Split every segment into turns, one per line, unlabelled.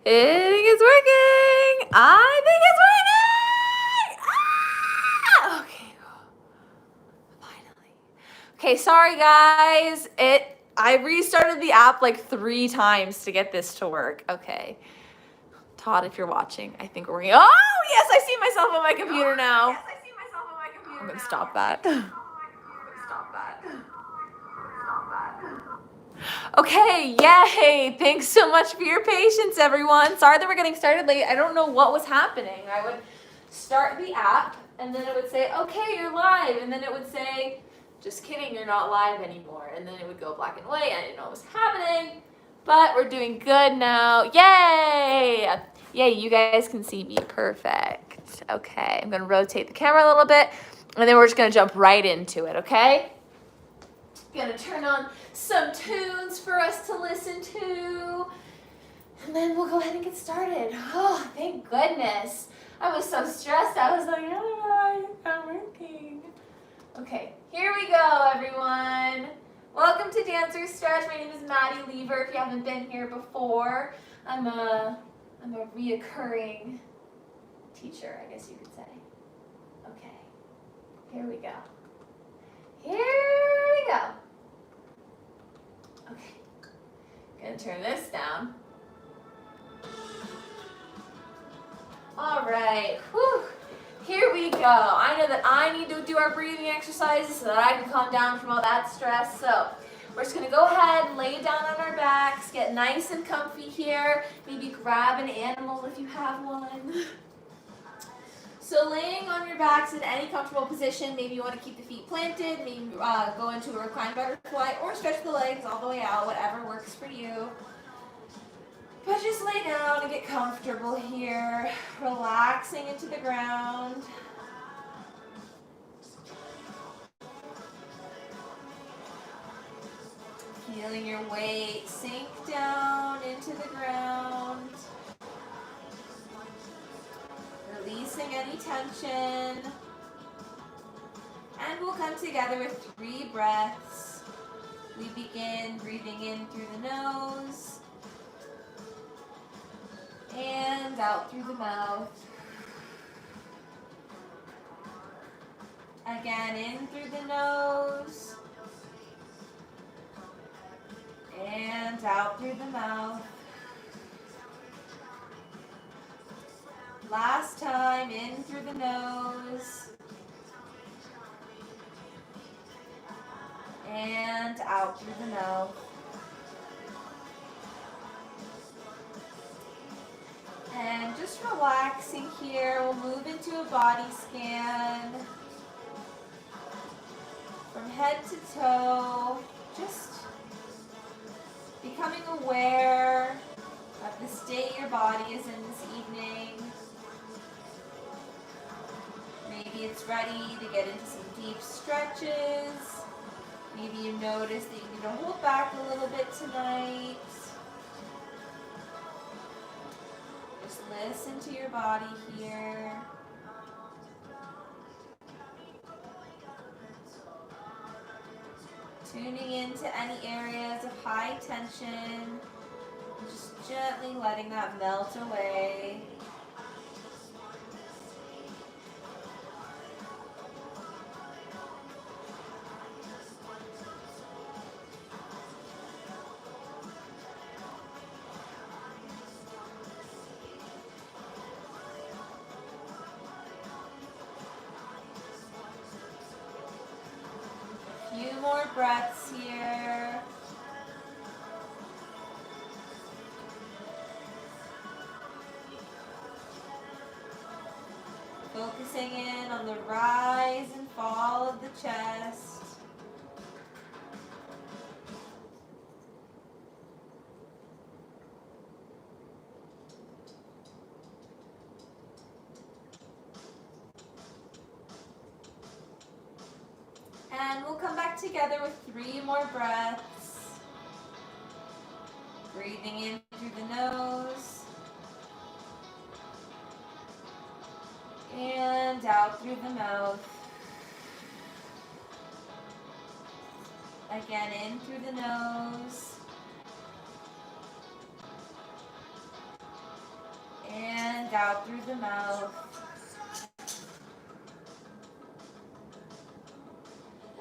think it's working. I think it's working. Ah! Okay. Finally. Okay, sorry guys. I restarted the app like 3 times to get this to work. Okay. Todd, if you're watching, I think we're working. Oh, yes, I see myself on my computer now. Yes, I see myself on my computer now. I'm going to stop that. Okay, yay. Thanks so much for your patience, everyone. Sorry that we're getting started late. I don't know what was happening. I would start the app, and then it would say, okay, you're live. And then it would say, just kidding, you're not live anymore. And then it would go black and white. I didn't know what was happening, but we're doing good now. Yay! Yay, you guys can see me. Perfect. Okay, I'm going to rotate the camera a little bit, and then we're just going to jump right into it, okay? Gonna turn on some tunes for us to listen to, and then we'll go ahead and get started. Oh, thank goodness. I was so stressed. I was like, oh, it's not working. Okay, here we go, everyone. Welcome to Dancer Stretch. My name is Maddy Lever. If you haven't been here before, I'm a reoccurring teacher, I guess you could say. Okay, here we go. Here we go. Okay, gonna turn this down. All right, whew. Here we go. I know that I need to do our breathing exercises so that I can calm down from all that stress. So we're just gonna go ahead and lay down on our backs, get nice and comfy here. Maybe grab an animal if you have one. So laying on your backs in any comfortable position, maybe you want to keep the feet planted, maybe go into a reclined butterfly or stretch the legs all the way out, whatever works for you. But just lay down and get comfortable here, relaxing into the ground. Feeling your weight sink down into the ground. Releasing any tension. And we'll come together with 3 breaths. We begin breathing in through the nose and out through the mouth. Again, in through the nose and out through the mouth. Last time, in through the nose and out through the mouth. And just relaxing here, we'll move into a body scan. From head to toe, just becoming aware of the state your body is in this evening. Maybe it's ready to get into some deep stretches. Maybe you notice that you need to hold back a little bit tonight. Just listen to your body here. Tuning into any areas of high tension. Just gently letting that melt away. Few more breaths here. Focusing in on the rise and fall of the chest. And we'll come back together with 3 more breaths. Breathing in through the nose. And out through the mouth. Again, in through the nose. and out through the mouth.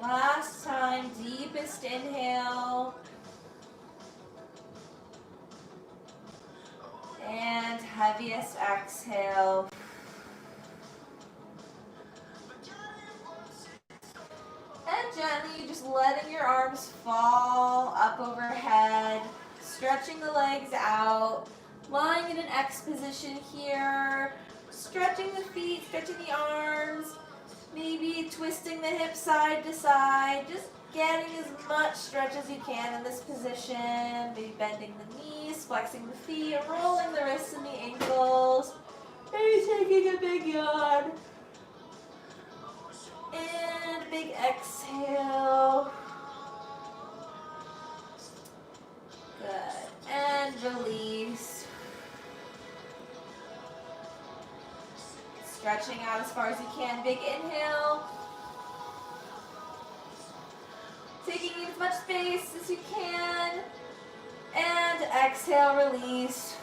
Last time, deepest inhale. And heaviest exhale. And gently just letting your arms fall up overhead, stretching the legs out, lying in an X position here, stretching the feet, stretching the arms, maybe twisting the hips side to side, just getting as much stretch as you can in this position, maybe bending the knees, flexing the feet, rolling the wrists and the ankles, maybe taking a big yawn. And big exhale. Good. And release. Stretching out as far as you can. Big inhale. Taking as much space as you can. And exhale, release.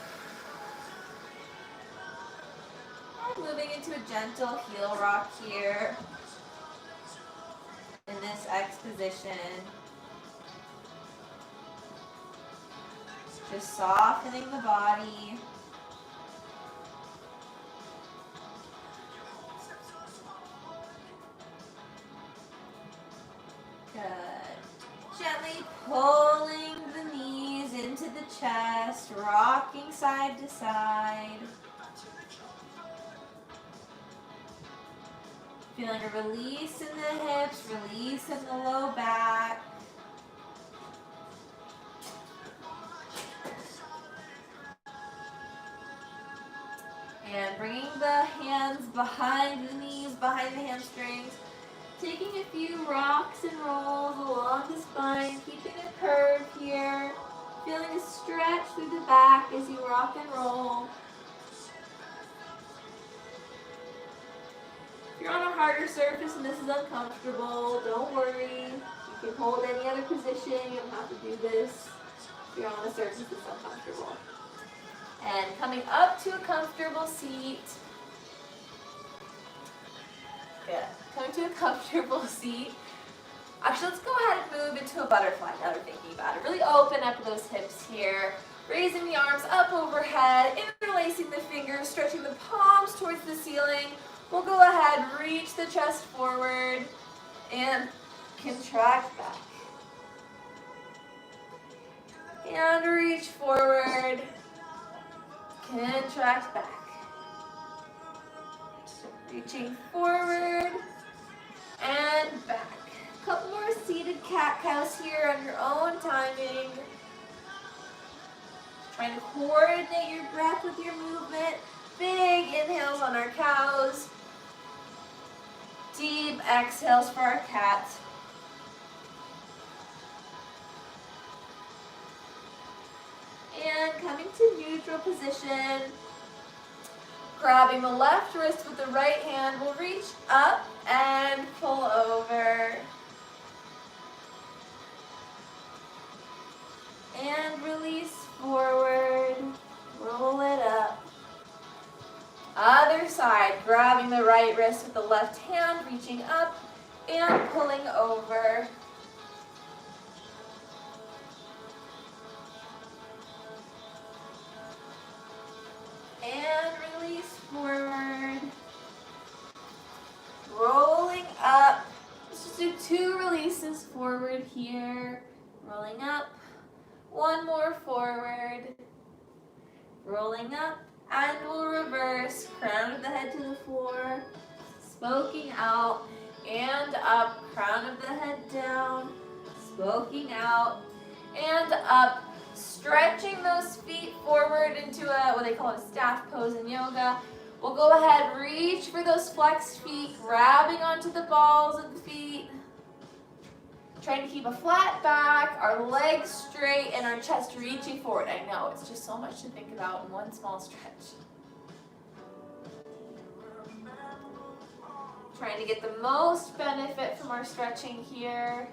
And moving into a gentle heel rock here. In this X position. Just softening the body. Good. Gently pulling the knees into the chest, rocking side to side. Feeling a release in the hips, release in the low back. And bringing the hands behind the knees, behind the hamstrings. Taking a few rocks and rolls along the spine, keeping a curve here. Feeling a stretch through the back as you rock and roll. If you're on a harder surface and this is uncomfortable, don't worry. You can hold any other position. You don't have to do this if you're on a surface that's uncomfortable. And coming up to a comfortable seat. Good. Coming to a comfortable seat. Actually, let's go ahead and move into a butterfly now that we're thinking about it. Really open up those hips here. Raising the arms up overhead, interlacing the fingers, stretching the palms towards the ceiling. We'll go ahead, reach the chest forward, and contract back. And reach forward, contract back. Reaching forward and back. A couple more seated cat-cows here on your own timing. Trying to coordinate your breath with your movement. Big inhales on our cows. Deep exhales for our cats. And coming to neutral position. Grabbing the left wrist with the right hand, we'll reach up and pull over. And release forward, roll it up. Other side, grabbing the right wrist with the left hand, reaching up and pulling over. And release forward. Rolling up. Let's just do 2 releases forward here. Rolling up. 1 more forward. Rolling up. And we'll reverse. Crown of the head to the floor. Spoking out. And up. Crown of the head down. Spoking out. And up. Stretching those feet forward into what they call a staff pose in yoga. We'll go ahead, reach for those flexed feet, grabbing onto the balls of the feet. Trying to keep a flat back, our legs straight, and our chest reaching forward. I know, it's just so much to think about in one small stretch. Trying to get the most benefit from our stretching here.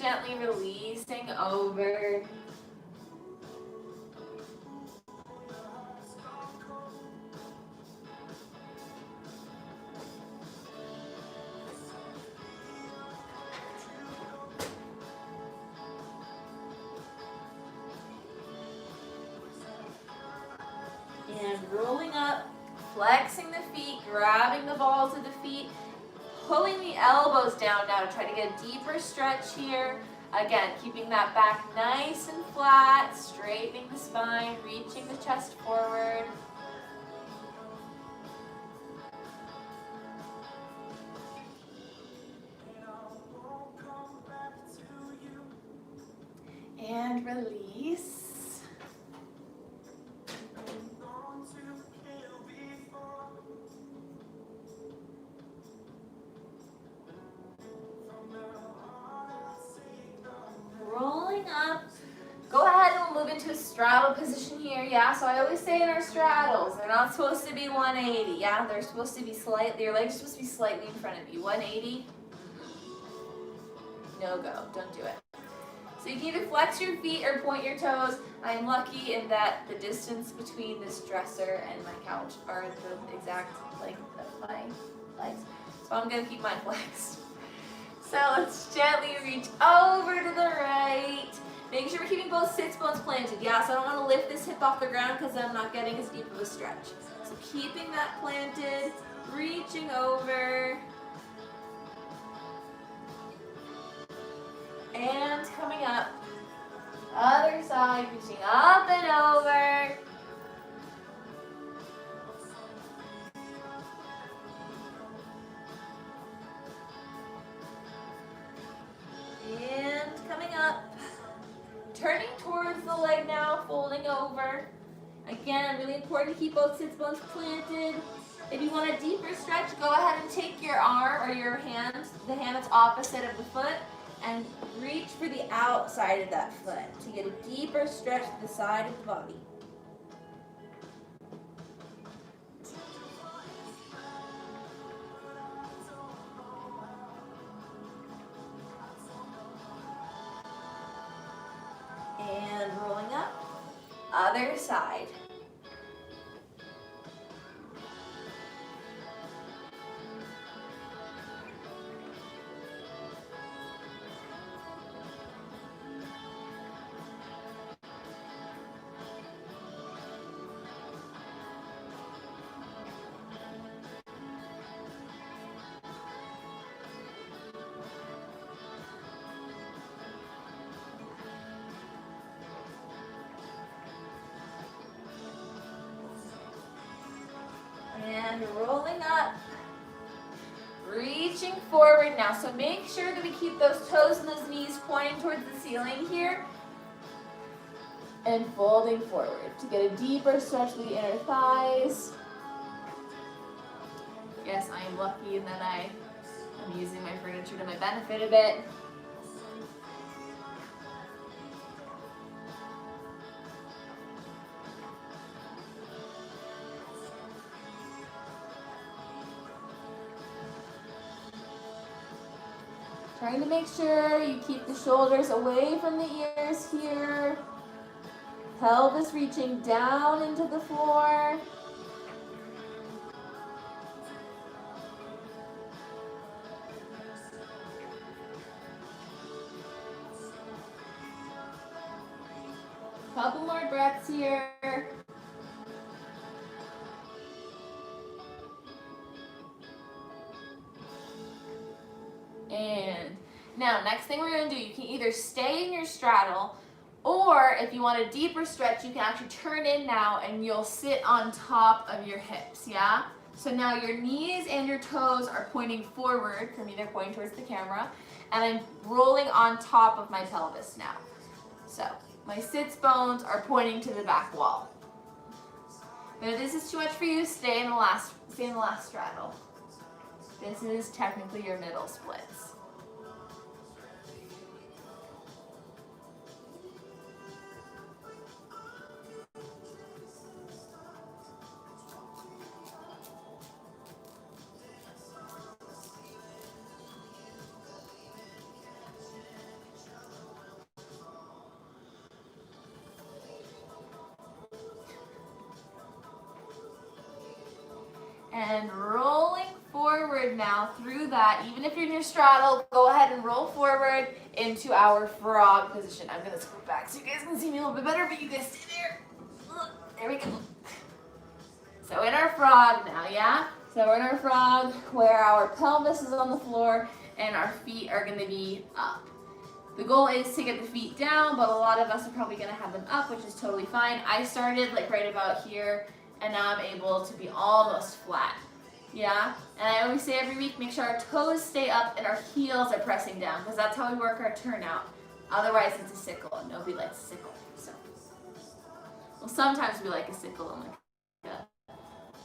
gently releasing over. And rolling up, flexing the feet, grabbing the balls of the feet, pulling the elbows down now to try to get a deeper stretch here. Again, keeping that back nice and flat, straightening the spine, reaching the chest forward. And release. Rolling up. Go ahead and we'll move into a straddle position here, yeah? So I always say in our straddles, they're not supposed to be 180, yeah? They're supposed to be slightly, your legs are supposed to be slightly in front of you. 180, no go, don't do it. So you can either flex your feet or point your toes. I'm lucky in that the distance between this dresser and my couch are the exact length of my legs. So I'm gonna keep mine flexed. So let's gently reach over to the right. Making sure we're keeping both sits bones planted. Yeah, so I don't want to lift this hip off the ground because I'm not getting as deep of a stretch. So keeping that planted, reaching over. And coming up. Other side, reaching up and over. And coming up. Turning towards the leg now, folding over. Again, really important to keep both sits bones planted. If you want a deeper stretch, go ahead and take your arm or your hand, the hand that's opposite of the foot, and reach for the outside of that foot to get a deeper stretch to the side of the body. And rolling up, other side. And rolling up, reaching forward now. So make sure that we keep those toes and those knees pointing towards the ceiling here. And folding forward to get a deeper stretch to the inner thighs. Yes, I am lucky in that I'm using my furniture to my benefit a bit. Trying to make sure you keep the shoulders away from the ears here. Pelvis reaching down into the floor. Couple more breaths here. And now, next thing we're going to do, you can either stay in your straddle, or if you want a deeper stretch, you can actually turn in now and you'll sit on top of your hips, yeah? So now your knees and your toes are pointing forward, for me they're pointing towards the camera, and I'm rolling on top of my pelvis now. So my sits bones are pointing to the back wall. But if this is too much for you, stay in the last straddle. This is technically your middle splits. And rolling forward now through that. Even if you're in your straddle, go ahead and roll forward into our frog position. I'm gonna scoot back so you guys can see me a little bit better, but you guys stay there. There we go. So in our frog now, yeah? So we're in our frog where our pelvis is on the floor and our feet are gonna be up. The goal is to get the feet down, but a lot of us are probably gonna have them up, which is totally fine. I started like right about here, and now I'm able to be almost flat, yeah? And I always say every week, make sure our toes stay up and our heels are pressing down, because that's how we work our turnout. Otherwise, it's a sickle, and nobody likes a sickle, so. Well, sometimes we like a sickle in like a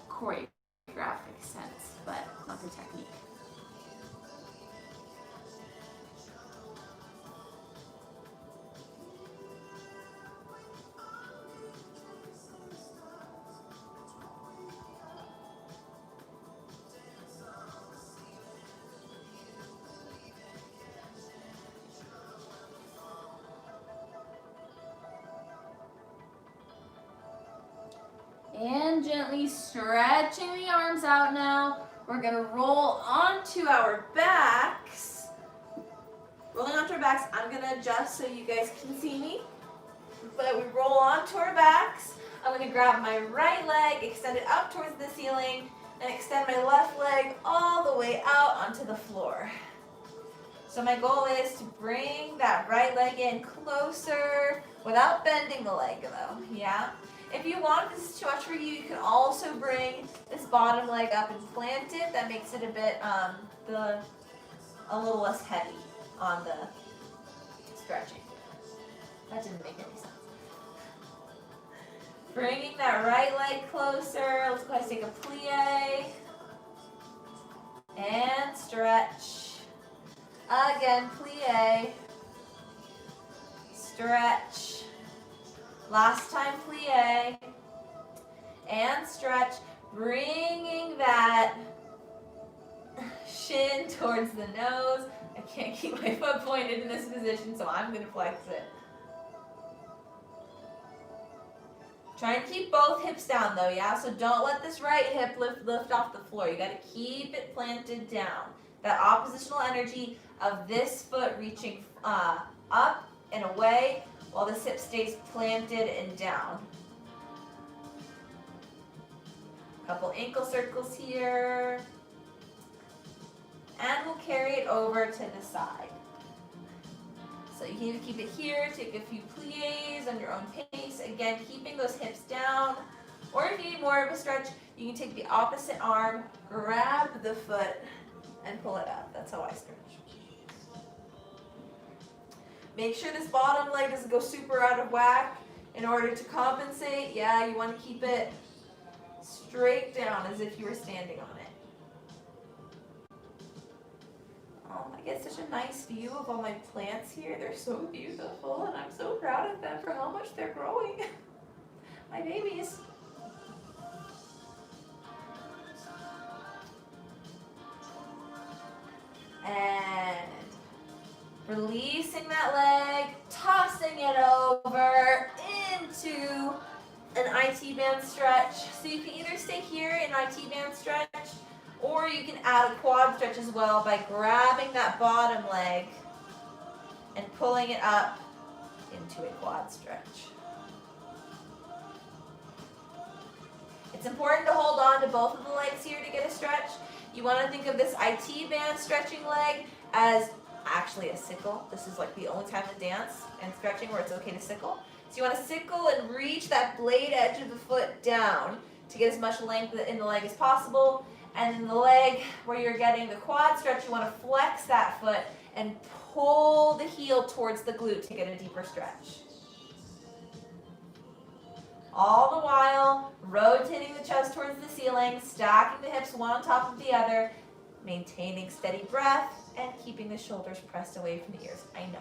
choreographic sense, but not the technique. And gently stretching the arms out now. We're gonna roll onto our backs. Rolling onto our backs, I'm gonna adjust so you guys can see me. But we roll onto our backs. I'm gonna grab my right leg, extend it up towards the ceiling, and extend my left leg all the way out onto the floor. So my goal is to bring that right leg in closer without bending the leg though, yeah? If you want, this is too much for you, you can also bring this bottom leg up and plant it. That makes it a bit, a little less heavy on the stretching. That didn't make any sense. Bringing that right leg closer. Let's go ahead and take a plie. And stretch. Again, plie. Stretch. Last time, plie, and stretch, bringing that shin towards the nose. I can't keep my foot pointed in this position, so I'm going to flex it. Try and keep both hips down though, yeah? So don't let this right hip lift off the floor. You got to keep it planted down. That oppositional energy of this foot reaching up and away, while this hip stays planted and down. Couple ankle circles here. And we'll carry it over to the side. So you can either keep it here, take a few plies on your own pace. Again, keeping those hips down. Or if you need more of a stretch, you can take the opposite arm, grab the foot, and pull it up. That's how I stretch. Make sure this bottom leg doesn't go super out of whack. In order to compensate, yeah, you want to keep it straight down as if you were standing on it. Oh, I get such a nice view of all my plants here. They're so beautiful, and I'm so proud of them for how much they're growing. My babies. And releasing that leg, tossing it over into an IT band stretch. So you can either stay here in IT band stretch, or you can add a quad stretch as well by grabbing that bottom leg and pulling it up into a quad stretch. It's important to hold on to both of the legs here to get a stretch. You want to think of this IT band stretching leg as actually a sickle. This is like the only time in dance and stretching where it's okay to sickle. So you want to sickle and reach that blade edge of the foot down to get as much length in the leg as possible. And in the leg where you're getting the quad stretch, you want to flex that foot and pull the heel towards the glute to get a deeper stretch. All the while rotating the chest towards the ceiling, stacking the hips one on top of the other, maintaining steady breath, and keeping the shoulders pressed away from the ears. I know,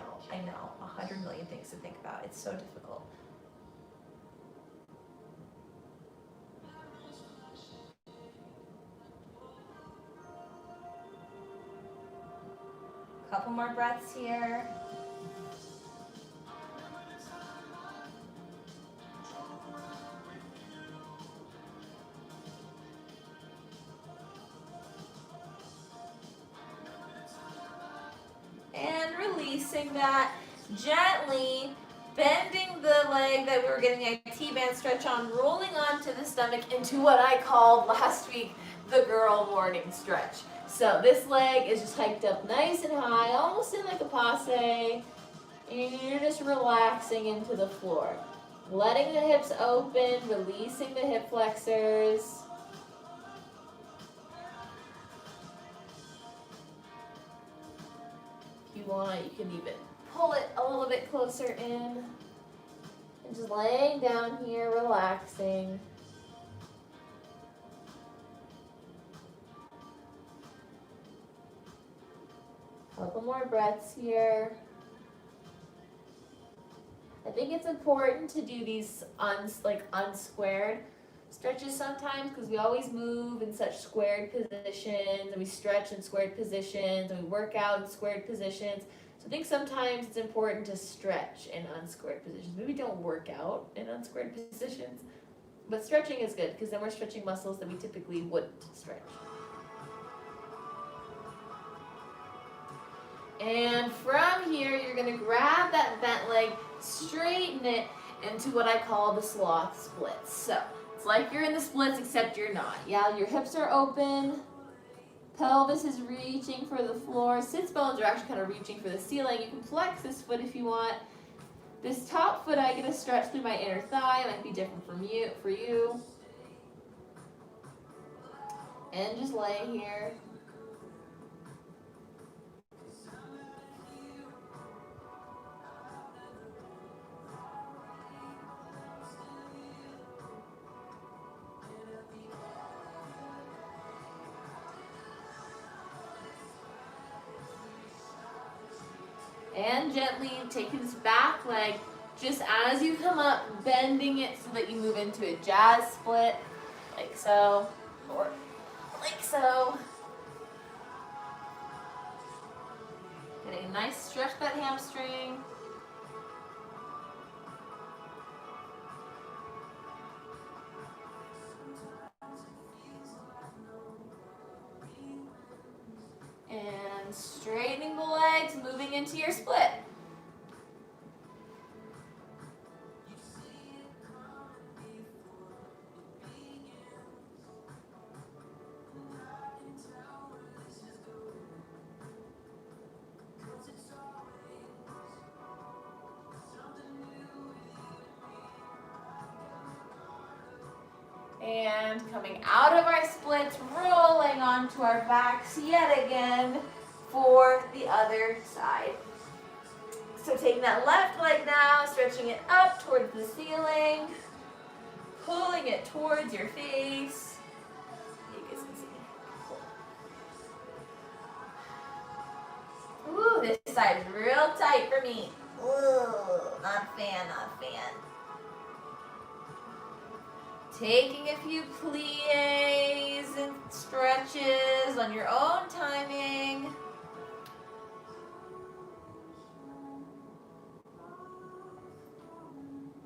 100 million things to think about. It's so difficult. Couple more breaths here. releasing that, gently bending the leg that we were getting a T-band stretch on, rolling onto the stomach into what I called last week the girl morning stretch. So this leg is just hiked up nice and high, almost in like a passe, and you're just relaxing into the floor. Letting the hips open, releasing the hip flexors. If you want, you can even pull it a little bit closer in. And just laying down here, relaxing. Couple more breaths here. I think it's important to do these unsquared stretches sometimes, because we always move in such squared positions, and we stretch in squared positions, and we work out in squared positions. So I think sometimes it's important to stretch in unsquared positions. Maybe don't work out in unsquared positions, but stretching is good, because then we're stretching muscles that we typically wouldn't stretch. And from here, you're going to grab that bent leg, straighten it into what I call the sloth splits. So it's like you're in the splits, except you're not. Yeah, your hips are open, pelvis is reaching for the floor, sits bones are actually kind of reaching for the ceiling. You can flex this foot if you want. This top foot, I get to stretch through my inner thigh. It might be different for you. And just lay here. And gently taking this back leg, just as you come up, bending it so that you move into a jazz split, like so, or like so. Getting a nice stretch that hamstring. And straightening the legs, moving into your split. And coming out of our splits, rolling onto our backs yet again for the other side. So taking that left leg now, stretching it up towards the ceiling, pulling it towards your face. You guys can see. Ooh, this side is real tight for me. Ooh, not a fan, not a fan. Taking a few plies and stretches on your own timing.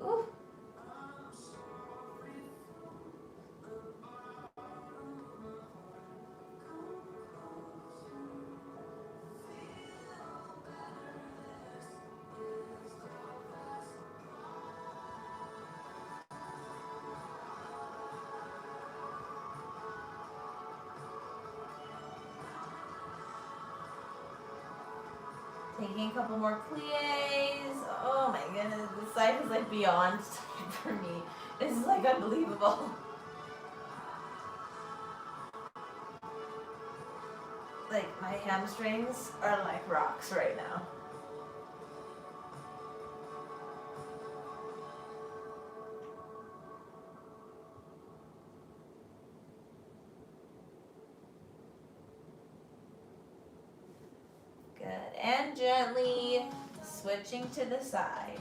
Ooh. Taking a couple more plies. Oh my goodness, this side is like beyond for me. This is like unbelievable. Like my hamstrings are like rocks right now. And gently switching to the side.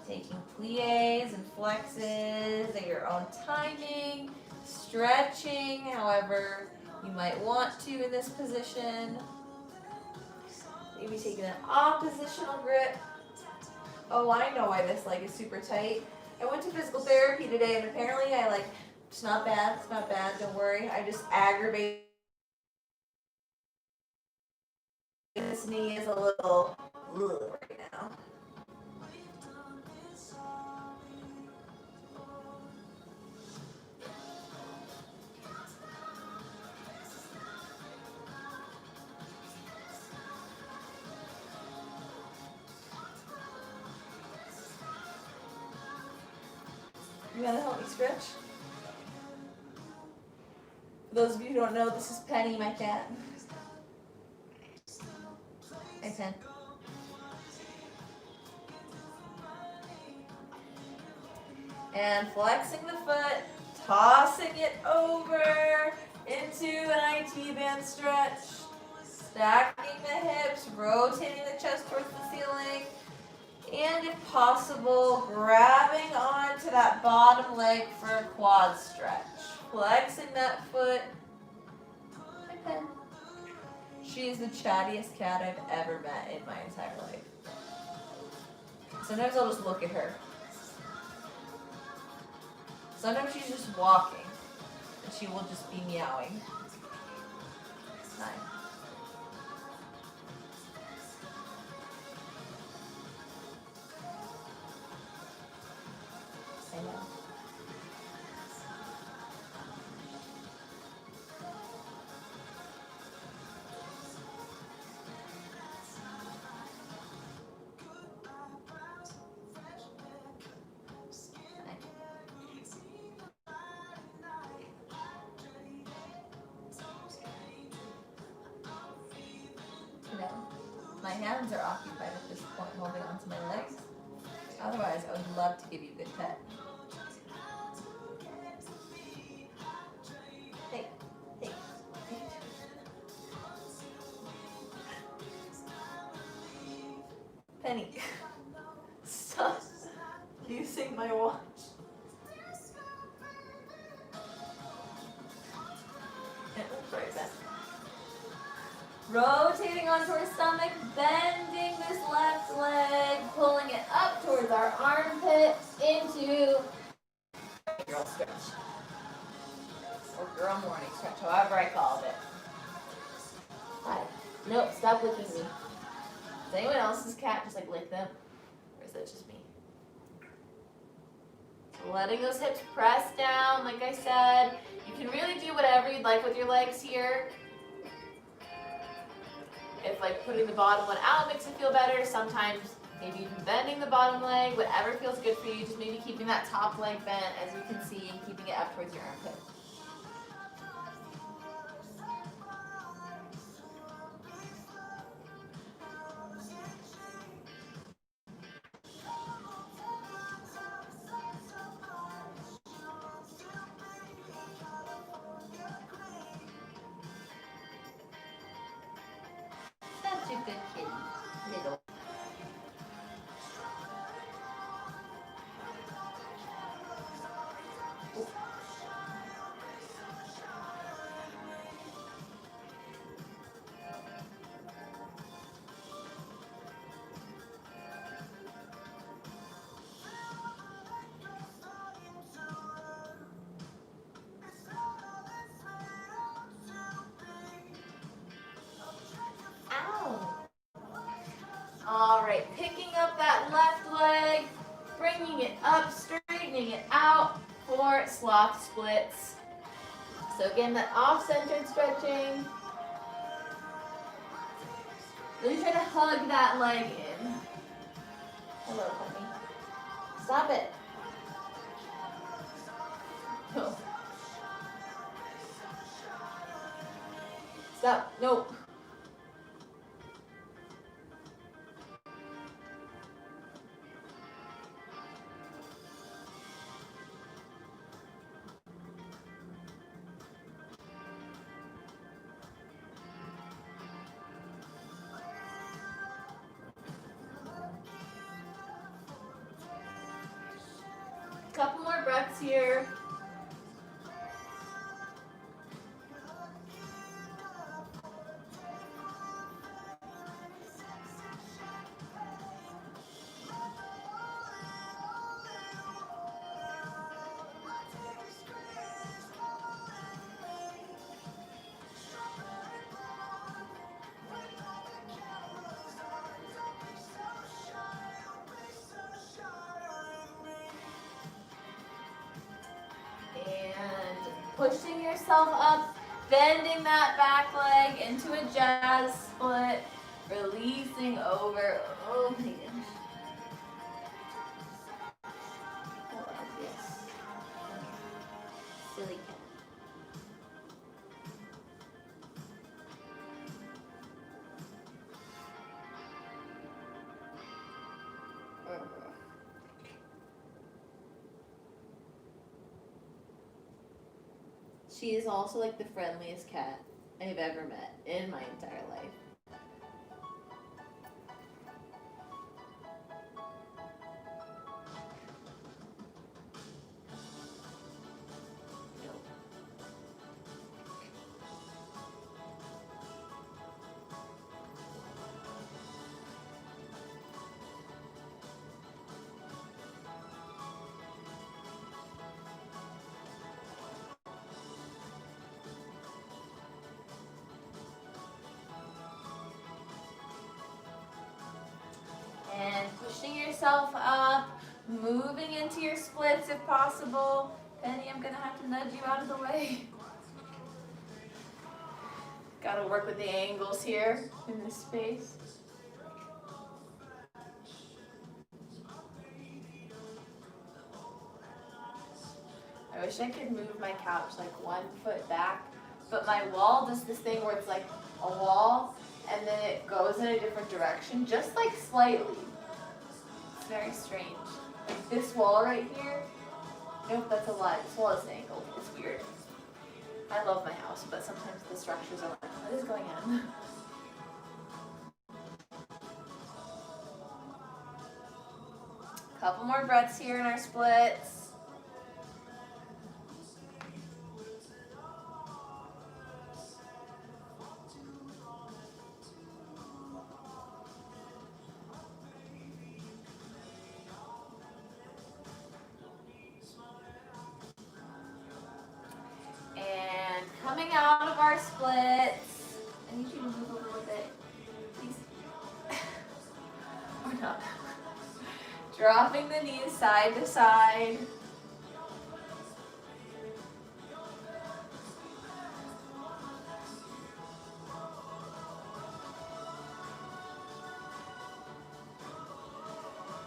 Taking plies and flexes at your own timing. Stretching however you might want to in this position. Maybe taking an oppositional grip. Oh, I know why this leg is super tight. I went to physical therapy today and apparently it's not bad, don't worry. I just aggravated. This knee is a little right now. You wanna help me stretch? For those of you who don't know, this is Penny, my cat. Hi, Pen. And flexing the foot, tossing it over into an IT band stretch, stacking the hips, rotating the chest towards the ceiling, and if possible, grabbing onto that bottom leg for a quad stretch. Flexing that foot. Hi, Pen. She is the chattiest cat I've ever met in my entire life. Sometimes I'll just look at her. Sometimes she's just walking, and she will just be meowing. Hi. I know. My hands are occupied at this point holding onto my legs. Otherwise, I would love to give you a good pet. Hey, hey. Penny, stop using my watch. And right back. Rotating onto our stomach, bending this left leg, pulling it up towards our armpit into girl stretch. Or girl morning stretch, however I called it. Hi. Nope, stop licking me. Does anyone else's cat just like lick them? Or is that just me? Letting those hips press down, like I said. You can really do whatever you'd like with your legs here. If like putting the bottom one out makes it feel better, sometimes maybe even bending the bottom leg, whatever feels good for you, just maybe keeping that top leg bent as you can see and keeping it up towards your armpit. Such a good kitty, little. All right, picking up that left leg, bringing it up, straightening it out for sloth splits. So again, that off-centered stretching. Really try to hug that leg in. Hello, honey. Stop it. No. Stop. No. Couple more breaths here. pushing yourself up, bending that back leg into a jazz split, releasing over. Oh my gosh. Hold on, yes. Silly cat. She is also like the friendliest cat I've ever met in my entire life. And pushing yourself up, moving into your splits if possible. Penny, I'm gonna have to nudge you out of the way. Gotta work with the angles here in this space. I wish I could move my couch like 1 foot back, but my wall does this thing where it's like a wall and then it goes in a different direction, just like slightly. It's very strange. Like this wall right here, nope, that's a lie. This wall is an angle. It's weird. I love my house, but sometimes the structures are like, what is going on? Couple more breaths here in our splits. And coming out of our splits, I need you to move a little bit, please. Or not. Dropping the knees side to side.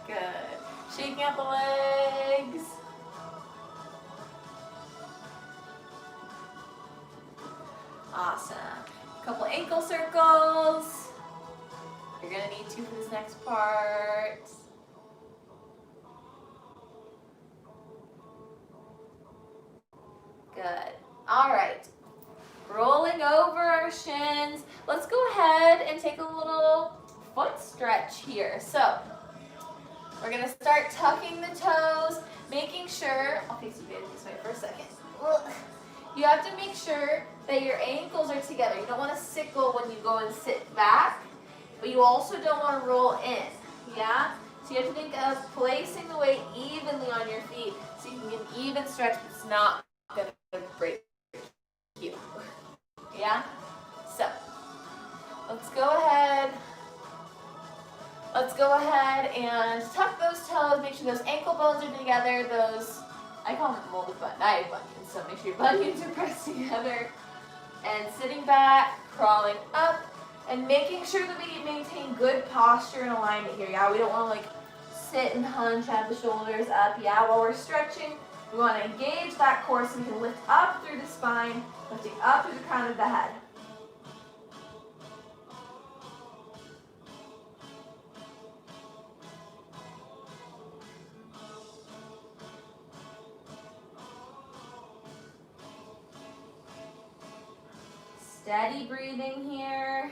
Good. Shaking out the legs. Awesome. Couple ankle circles. You're gonna need to for this next part. Good. All right. Rolling over our shins. Let's go ahead and take a little foot stretch here. So we're gonna start tucking the toes, making sure, I'll face you guys this way for a second. You have to make sure that your ankles are together. You don't want to sickle when you go and sit back, but you also don't want to roll in, yeah? So you have to think of placing the weight evenly on your feet so you can get an even stretch, but it's not going to break you, yeah? So let's go ahead and tuck those toes, make sure those ankle bones are together, those, I call them molded bunions, I have bunions, so make sure your bunions are pressed together. And sitting back, crawling up, and making sure that we maintain good posture and alignment here. Yeah, we don't want to like sit and hunch, have the shoulders up. Yeah, while we're stretching, we want to engage that core so we can lift up through the spine, lifting up through the crown of the head. Steady breathing here.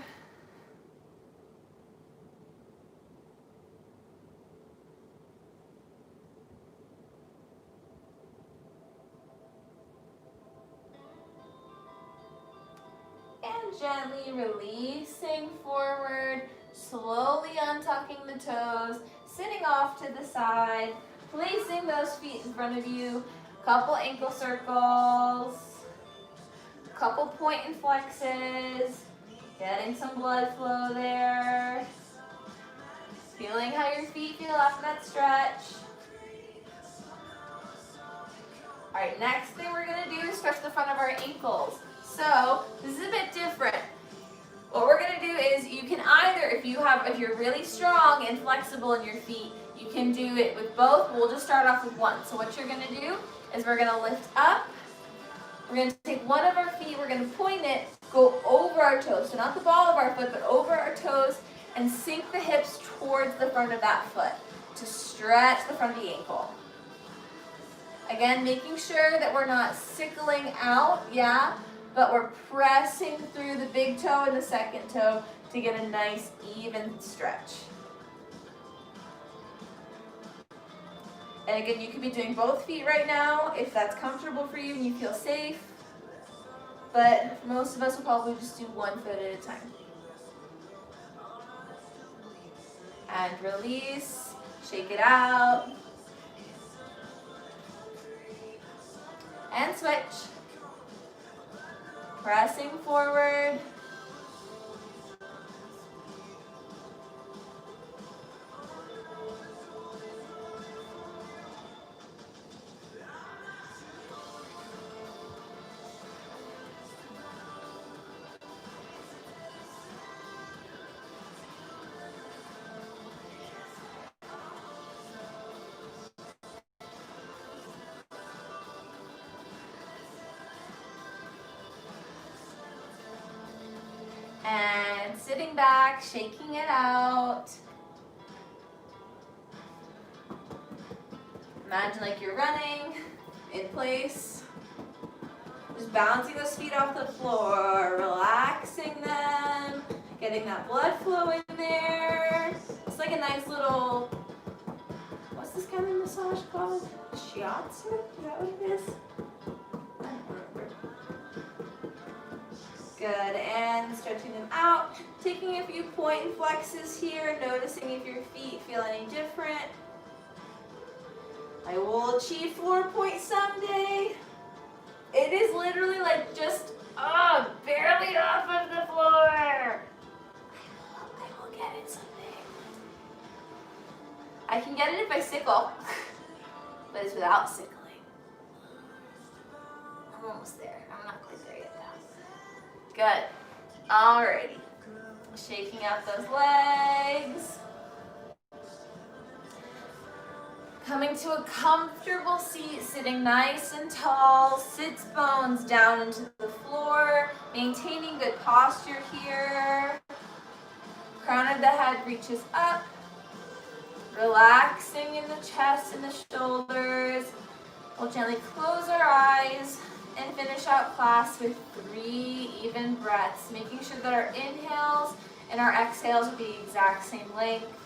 And gently releasing forward, slowly untucking the toes, sitting off to the side, placing those feet in front of you, couple ankle circles. Couple point and flexes, getting some blood flow there. Feeling how your feet feel after that stretch. All right, next thing we're gonna do is stretch the front of our ankles. So this is a bit different. What we're gonna do is you can either, if you're really strong and flexible in your feet, you can do it with both. We'll just start off with one. So what you're gonna do is we're gonna lift up. We're gonna take one of our feet, we're gonna point it, go over our toes. So not the ball of our foot, but over our toes, and sink the hips towards the front of that foot to stretch the front of the ankle. Again, making sure that we're not sickling out, yeah, but we're pressing through the big toe and the second toe to get a nice even stretch. And again, you could be doing both feet right now if that's comfortable for you and you feel safe. But most of us will probably just do one foot at a time. And release, shake it out. And switch. Pressing forward. And sitting back, shaking it out. Imagine like you're running in place. Just bouncing those feet off the floor, relaxing them, getting that blood flow in there. It's like a nice little, what's this kind of massage called? Shiatsu? Is that what it is? I don't remember. Good, and stretching them out. Taking a few point and flexes here, noticing if your feet feel any different. I will achieve floor point someday. It is literally like just, barely off of the floor. I will get it someday. I can get it if I sickle, but it's without sickling. I'm almost there. I'm not quite there yet though. Good. Alrighty. Shaking out those legs. Coming to a comfortable seat, sitting nice and tall, sits bones down into the floor, maintaining good posture here. Crown of the head reaches up, relaxing in the chest and the shoulders. We'll gently close our eyes and finish out class with 3 even breaths, making sure that our inhales and our exhales will be the exact same length.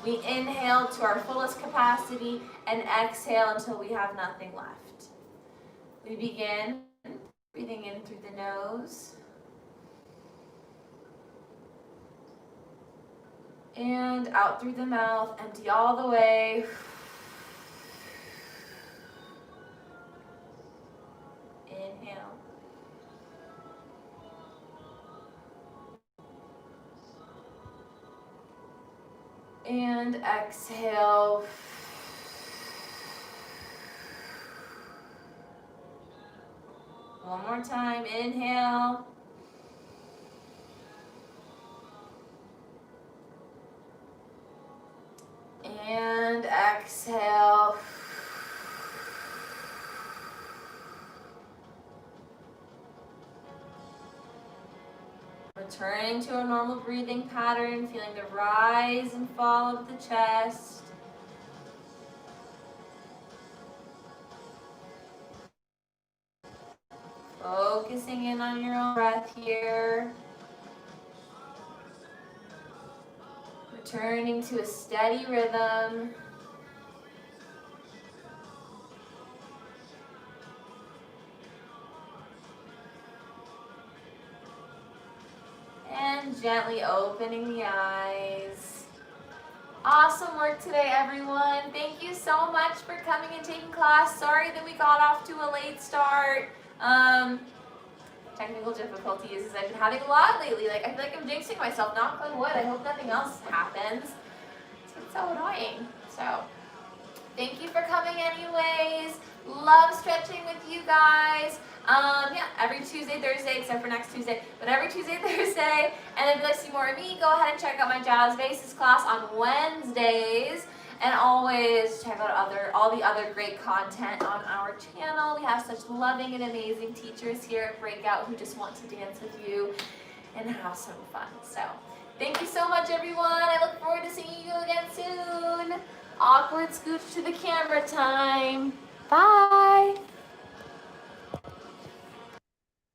We inhale to our fullest capacity and exhale until we have nothing left. We begin breathing in through the nose and out through the mouth, empty all the way. Inhale. And exhale. One more time, inhale. And exhale. Returning to a normal breathing pattern, feeling the rise and fall of the chest. Focusing in on your own breath here. Returning to a steady rhythm. And gently opening the eyes. Awesome work today, everyone. Thank you so much for coming and taking class. Sorry that we got off to a late start. Technical difficulties is I've been having a lot lately. Like I feel like I'm jinxing myself. Knock on wood. I hope nothing else happens. It's been so annoying. So thank you for coming anyways. Love stretching with you guys. Yeah, every Tuesday, Thursday, except for next Tuesday, but every Tuesday, Thursday. And if you'd like to see more of me, go ahead and check out my jazz basis class on Wednesdays. And always check out all the other great content on our channel. We have such loving and amazing teachers here at Breakout who just want to dance with you and have some fun. So thank you so much, everyone. I look forward to seeing you again soon. Awkward scooch to the camera time. Bye.